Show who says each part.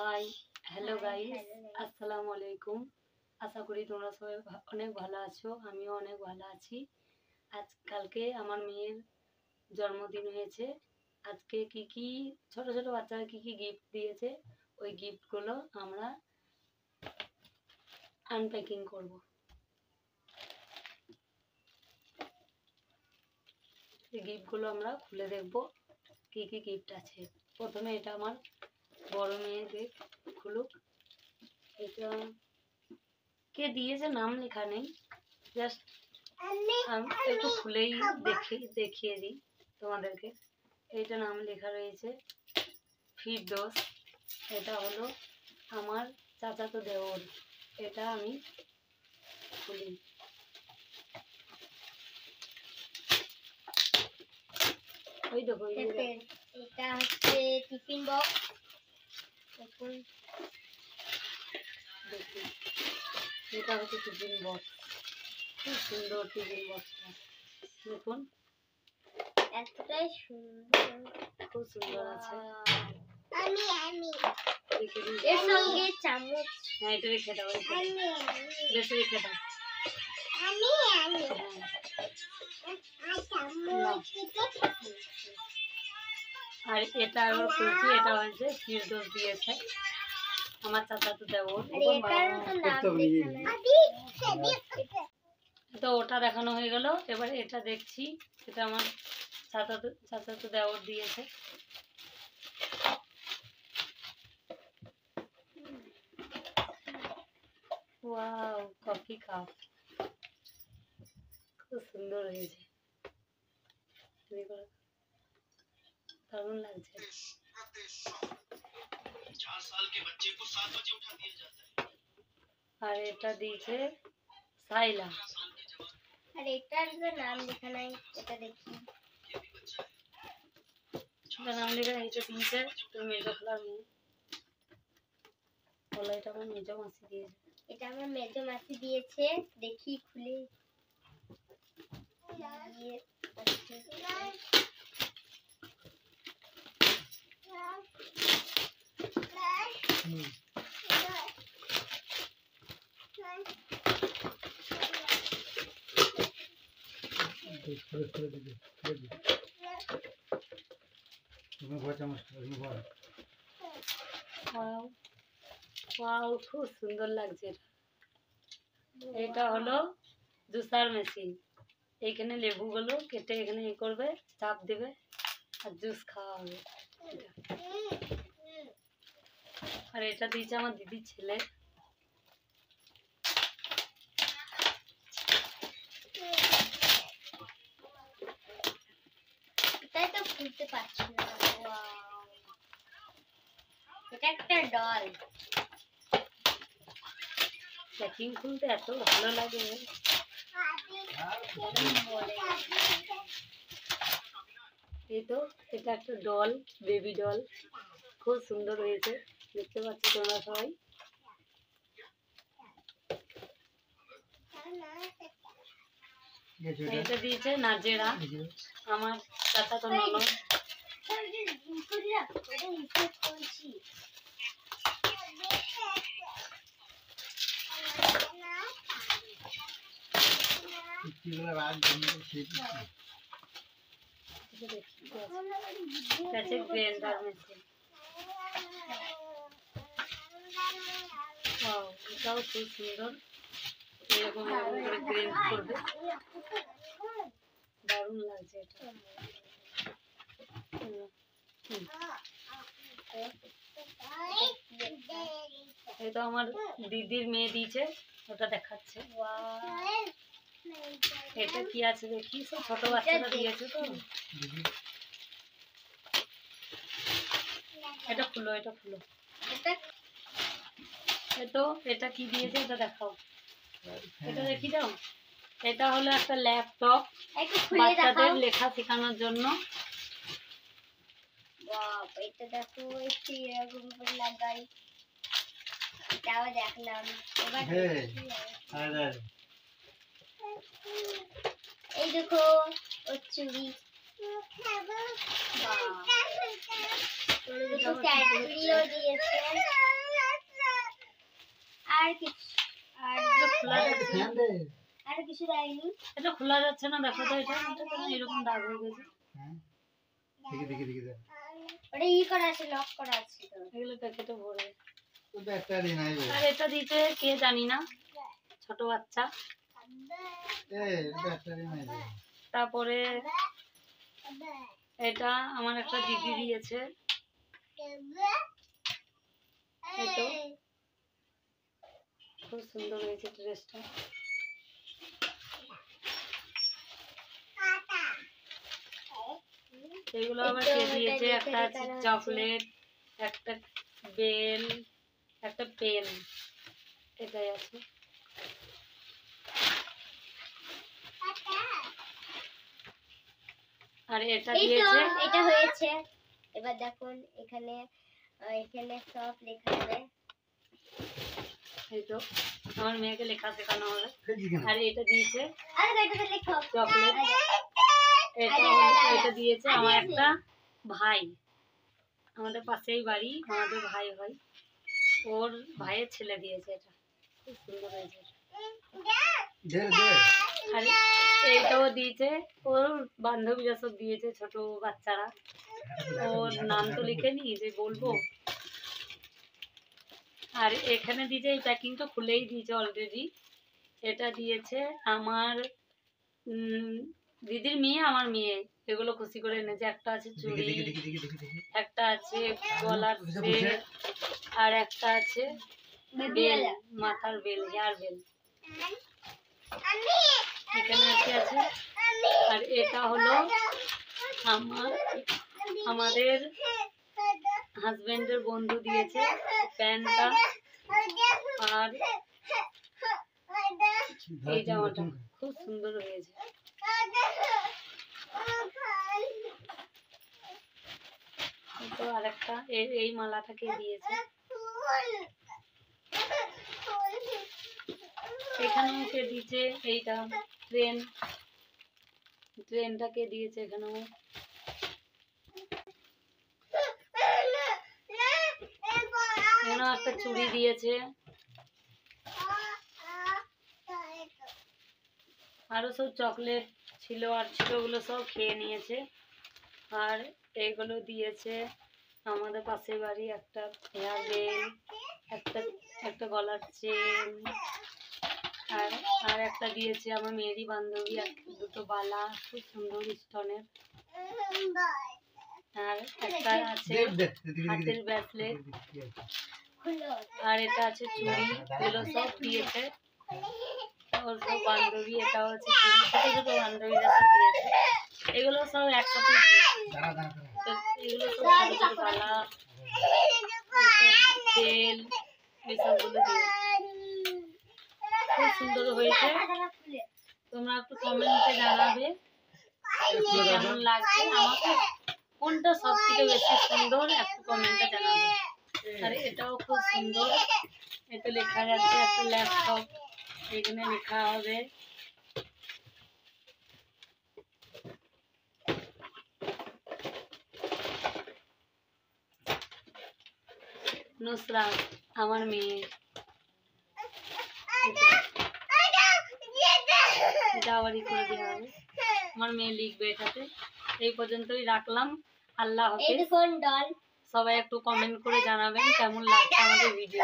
Speaker 1: Hi hello guys, আসসালামু আলাইকুম। আশা করি তোমরা সবাই অনেক ভালো আছো, আমিও অনেক ভালো আছি। কালকে আমার মেয়ের জন্মদিন হয়েছে। আজকে কি কি ছোট ছোট বাচ্চারা কি কি গিফট দিয়েছে, ওই গিফটগুলো আমরা আনপ্যাকিং করব। এই গিফটগুলো আমরা খুলে দেখব কি কি গিফট আছে। প্রথমে এটা আমার বড় মেয়ে, দেখ খুলুক। এটা কে দিয়েছে নাম লেখা নেই, জাস্ট আমি একটু খুলেই দেখিয়ে দিই তোমাদেরকে। এইটা নাম লেখা রয়েছে ফিরদৌস। এটা হলো আমার চাচাতো দেওর। এটা আমি খুলি। ওই দেখো
Speaker 2: এটা হচ্ছে টিফিন বক্স। দেখুন,
Speaker 1: দেখুন এটা হচ্ছে টিফিন বক্স। খুব সুন্দর টিফিন বক্সটা, দেখুন
Speaker 2: এতটাই সুন্দর,
Speaker 1: খুব সুন্দর আছে।
Speaker 2: এর সঙ্গে চামচ।
Speaker 1: হ্যাঁ, এটা রেখে দাও, বেশি রেখে দাও। আর এটা আবার খুলছি, এটা হচ্ছে ফিরদৌস দিয়েছে আমার চাচাতো দেওর। তো ওটা দেখানো হয়ে গেল, এবার এটা দেখছি। এটা আমার চাচাতো দেওর দিয়েছে। ওয়াও, কফি কাপ খুব সুন্দর হয়েছে, দারুণ লাগছে। আর এটা দিয়েছে সাইলা।
Speaker 2: আর এটার নাম লেখা নাই, এটা দেখি।
Speaker 1: এটা নাম লেখা এটা দিয়েছে তোর মেজো খালার মেয়ে। বলা এটা আমার মেজো মাসি দিয়েছে।
Speaker 2: এটা আমার মেজো মাসি দিয়েছে, দেখি খুলে।
Speaker 1: খুব সুন্দর লাগছে। এটা হলো জুসার মেশিন। এইখানে লেবুগুলো কেটে এখানে এ করবে, চাপ দেবে আর জুস খাওয়া হবে। আর এটা দিয়েছে আমার দিদির ছেলে।
Speaker 2: এটাই তো খুলতে পারছি না। এটা একটা ডল।
Speaker 1: প্যাকিং খুলতে এত ভালো লাগে। এই তো এটা একটা ডল, বেবি ডল, খুব সুন্দর হয়েছে, দেখতে পাচ্ছি তোমরা সবাই। এটা দিয়েছে নাজেরা, আমার চাচাতো ননদ। গ্রাইন্ডার মেশিন, এটাও খুব সুন্দর। এরকম এরকম করে গ্রাইন্ড করবে, দারুণ লাগছে এটা। এটা আমার দিদির মেয়ে দিয়েছে, ওটা দেখাচ্ছে। এটা কি আছে দেখি, সব ছোট বাচ্চারা দিয়েছে তো। এটা খুলো, এটা খুলো। তো এটা কি দিয়েছে এটা দেখাও, এটা দেখি দাও। এটা হলো একটা ল্যাপটপ, বাচ্চাদের লেখা শেখানোর জন্য।
Speaker 2: এটা দেখো, একটু এরকম করে লাগাই। এটাও দেখলাম। এই দেখো ওর চুড়ি। দুটো ক্যাডবেরিও দিয়েছে। আর কিছু
Speaker 1: খোলা যাচ্ছে না।
Speaker 2: আর কিছু দেয়নি।
Speaker 1: এটা খোলা যাচ্ছে না, দেখো তো এটা কেন এরকম দাগ হয়ে গেছে।
Speaker 2: ওটা করা আছে, লক করা আছে তো।
Speaker 1: এগুলো প্যাকেটে ভরে।
Speaker 3: তো ব্যাটারি নাই রে।
Speaker 1: আর এটা দিতে কে জানি না, ছোট বাচ্চা।
Speaker 3: ব্যাটারি নাই রে।
Speaker 1: তারপরে এটা আমার একটা দিদি দিয়েছে, এই তো খুব সুন্দর হয়েছে ড্রেসটা। এগুলো আবার কে দিয়েছে, একটা আছে চকলেট, একটা বেল, একটা পেন, এটাই আছে। আর এটা
Speaker 2: এই তো
Speaker 1: দিয়েছে,
Speaker 2: এটা হয়েছে। এবার দেখুন এখানে এখানে সব লেখা হবে।
Speaker 1: এই তো আমার মেয়েকে লেখা শেখানো হবে। আর এটা দিয়েছে
Speaker 2: আরে এটাতে লেখো
Speaker 1: চকলেট। এটা দিয়েছে আমার একটা ভাই, আমাদের পাশেই বাড়ি, আমাদের ভাই হয়, ওর ভাইয়ের ছেলে দিয়েছে। এটা খুব সুন্দর হয়েছে। আর এইটাও দিয়েছে ওর বান্ধবীরা সব দিয়েছে, ছোট বাচ্চারা। ওর নাম তো লিখেনি যে বলবো। আর এখানে দিয়েছে, এই প্যাকিংটা খুলেই দিয়েছে অলরেডি। এটা দিয়েছে আমার দিদির মেয়ে, আমার মেয়ে, এগুলো খুশি করে এনেছে। একটা আছে চুড়ি, একটা আছে গলার সেট, আর একটা আছে বেল, মাথার বেল, হেয়ার বেল। এখানে আছে। আর এটা হলো আমাদের হাজবেন্ডের বন্ধু দিয়েছে প্যান্টটা আর এই জামাটা, খুব সুন্দর হয়েছে। তো আরেকটা এই মালাটাকে দিয়েছে। এখানেও কে দিয়েছে এইটা ট্রেনটাকে দিয়েছে এখানেও। এখানেও একটা চুড়ি দিয়েছে। আরো সব চকলেট ছিল আর ছিল, ওগুলো সব খেয়ে নিয়েছে। আর এইগুলো দিয়েছে আমাদের পাশের বাড়ি, একটা হেয়ার বেল, একটা গলার চেন, আর একটা দিয়েছে আমার মেয়েরই বান্ধবী, দুটো বালা খুব সুন্দর স্টোনের। আর একটা আছে হাতের ব্রেসলেট। আর এটা আছে চুড়ি, এগুলো সব দিয়েছে ওর সব বান্ধবী। এটাও আছে চুড়ি, ছোট ছোট বান্ধবীরা সব দিয়েছে। এগুলো সব একসাথে এগুলো সব ছোট ছোট বালা, তেল, এইসবগুলো দিয়েছে। খুব সুন্দর হয়েছে। তোমরা একটু কমেন্টে জানাবে কেমন লাগছে, আমাকে কোনটা সব থেকে বেশি সুন্দর একটু কমেন্টে জানাবে। আর এটাও খুব সুন্দর। এটা লেখা যাচ্ছে একটা ল্যাপটপ, এখানে লেখা হবে নুসরাত, আমার মেয়ে। এটা আবার করে দেওয়া হবে, আমার মেয়ে লিখবে এটাতে। এই পর্যন্তই রাখলাম, আল্লাহ হাফেজ। সবাই একটু কমেন্ট করে জানাবেন কেমন লাগছে আমাদের ভিডিও।